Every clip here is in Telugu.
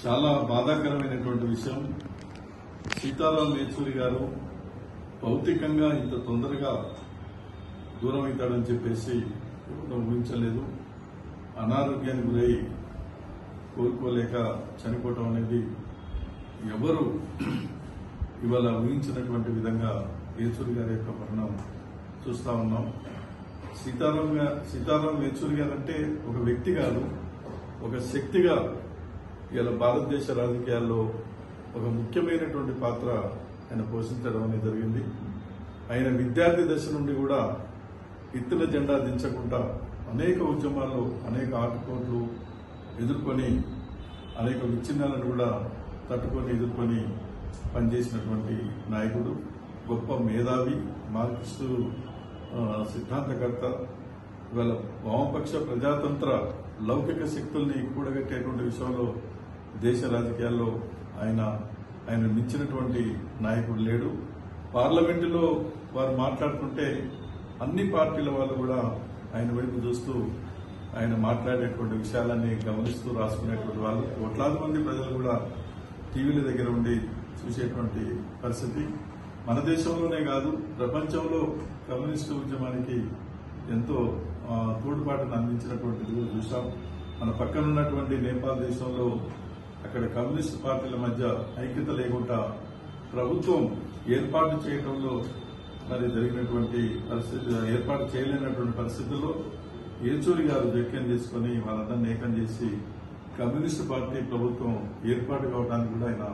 చాలా బాధాకరమైనటువంటి విషయం. సీతారాం యేచూరి గారు భౌతికంగా ఇంత తొందరగా దూరం అవుతాడని చెప్పేసి ఊహించలేదు. అనారోగ్యానికి గురై కోలుకోలేక చనిపోవటం అనేది ఎవరు ఇవాళ ఊహించినటువంటి విధంగా యేచూరి గారి యొక్క మరణం చూస్తా ఉన్నాం. సీతారాం యేచూరి గారు అంటే ఒక వ్యక్తి కాదు, ఒక శక్తిగా ఇలా భారతదేశ రాజకీయాల్లో ఒక ముఖ్యమైనటువంటి పాత్ర ఆయన పోషించడం అనేది జరిగింది. ఆయన విద్యార్థి దశ నుండి కూడా ఎత్తున జెండా దించకుండా అనేక ఉద్యమాల్లో అనేక ఆటుపోట్లు ఎదుర్కొని అనేక విచ్ఛిన్నాలను కూడా తట్టుకొని ఎదుర్కొని పనిచేసినటువంటి నాయకుడు, గొప్ప మేధావి, మార్క్సిస్టు సిద్ధాంతకర్త. ఇవాళ వామపక్ష ప్రజాతంత్ర లౌకిక శక్తుల్ని కూడగట్టేటువంటి విషయంలో దేశ రాజకీయాల్లో ఆయన మించినటువంటి నాయకుడు లేడు. పార్లమెంటులో వారు మాట్లాడుతుంటే అన్ని పార్టీల వాళ్ళు కూడా ఆయన వైపు చూస్తూ ఆయన మాట్లాడేటువంటి విషయాలన్నీ గమనిస్తూ రాసుకునేటువంటి వాళ్ళు, కోట్లాది మంది ప్రజలు కూడా టీవీల దగ్గర ఉండి చూసేటువంటి పరిస్థితి. మన దేశంలోనే కాదు, ప్రపంచంలో కమ్యూనిస్టు ఉద్యమానికి ఎంతో తోడ్పాటును అందించినటువంటిది చూసాం. మన పక్కనున్నటువంటి నేపాల్ దేశంలో అక్కడ కమ్యూనిస్టు పార్టీల మధ్య ఐక్యత లేకుండా ప్రభుత్వం ఏర్పాటు చేయడంలో మరి జరిగినటువంటి పరిస్థితి, ఏర్పాటు చేయలేనటువంటి పరిస్థితుల్లో యేచూరి గారు జోక్యం చేసుకుని వాళ్ళందరినీ ఏకం చేసి కమ్యూనిస్టు పార్టీ ప్రభుత్వం ఏర్పాటు కావడానికి కూడా ఆయన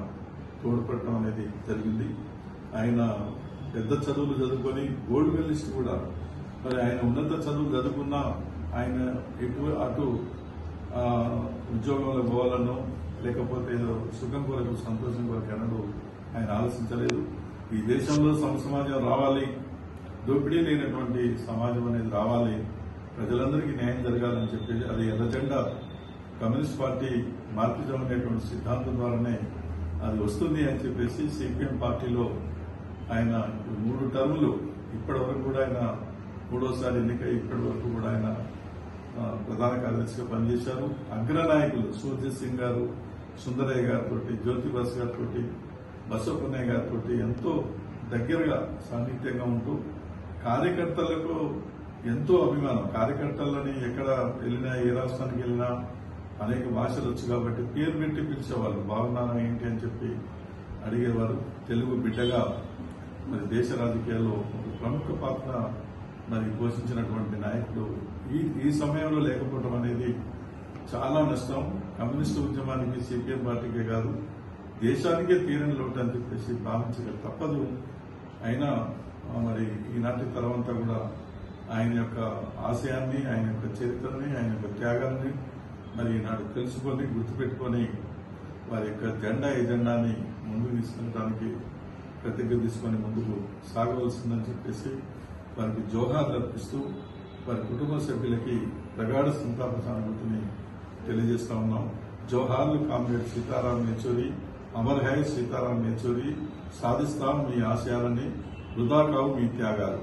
తోడ్పడటం అనేది జరిగింది. ఆయన పెద్ద చదువులు చదువుకొని గోల్డ్ మెడలిస్ట్ కూడా. మరి ఆయన ఉన్నత చదువులు చదువుకున్నా ఆయన అటు ఉద్యోగంలో పోవాలనో లేకపోతే ఏదో సుఖం కొరకు సంతోషం కొరకు అనడు ఆయన ఆలోచించలేదు. ఈ దేశంలో సమాజం రావాలి, దోపిడీ లేనటువంటి సమాజం అనేది రావాలి, ప్రజలందరికీ న్యాయం జరగాలని చెప్పేసి అది ఎర్రజెండా కమ్యూనిస్ట్ పార్టీ మార్క్సిజం అనేటువంటి సిద్ధాంతం ద్వారానే అది వస్తుంది అని చెప్పేసి సిపిఎం పార్టీలో ఆయన 3 టర్ములు ఇప్పటి వరకు కూడా ఆయన 3వ ఎన్నికై ఇప్పటి వరకు కూడా ఆయన ప్రధాన కార్యదర్శిగా పనిచేశారు. అగ్రనాయకులు సూర్జిత్ సింగ్ గారు, సుందరయ్య గారితో, జ్యోతి బస్ గారితో, బసవపున్నయ్య గారితో ఎంతో దగ్గరగా సాన్నిహిత్యంగా ఉంటూ కార్యకర్తలకు ఎంతో అభిమానం. కార్యకర్తలని ఎక్కడ వెళ్ళినా, ఏ రాష్ట్రానికి వెళ్ళినా అనేక భాషలు వచ్చు కాబట్టి పేరు పెట్టి పిలిచేవాళ్ళు. బాగున్నారా ఏంటి అని చెప్పి అడిగేవారు. తెలుగు బిడ్డగా మరి దేశ రాజకీయాల్లో ఒక ప్రముఖ పాత్ర మరి పోషించినటువంటి నాయకుడు ఈ సమయంలో లేకపోవడం అనేది చాలా నష్టం. కమ్యూనిస్టు ఉద్యమానికి, సిపిఎం పార్టీకే కాదు దేశానికే తీరని లోటు అని చెప్పేసి భావించక తప్పదు. అయినా మరి ఈనాటి తరమంతా కూడా ఆయన యొక్క ఆశయాన్ని, ఆయన యొక్క చరిత్రని, ఆయన యొక్క త్యాగాన్ని మరి ఈనాడు తెలుసుకొని గుర్తుపెట్టుకొని వారి యొక్క ఎజెండాని ముందుకు తీసుకెళ్ళడానికి ప్రతిజ్ఞ తీసుకొని ముందుకు సాగవలసిందని చెప్పేసి వారికి జోహార్లు అర్పిస్తూ వారి కుటుంబ సభ్యులకి ప్రగాఢ సంతాప సానుభూతిని తెలియజేస్తా ఉన్నాం. జోహార్లు కామ్రేడ్ సీతారాం యేచూరి, అమర్ హై సీతారాం యేచూరి, సాధిస్తాం మీ ఆశయాలని, వృధా కావు మీ త్యాగాలు.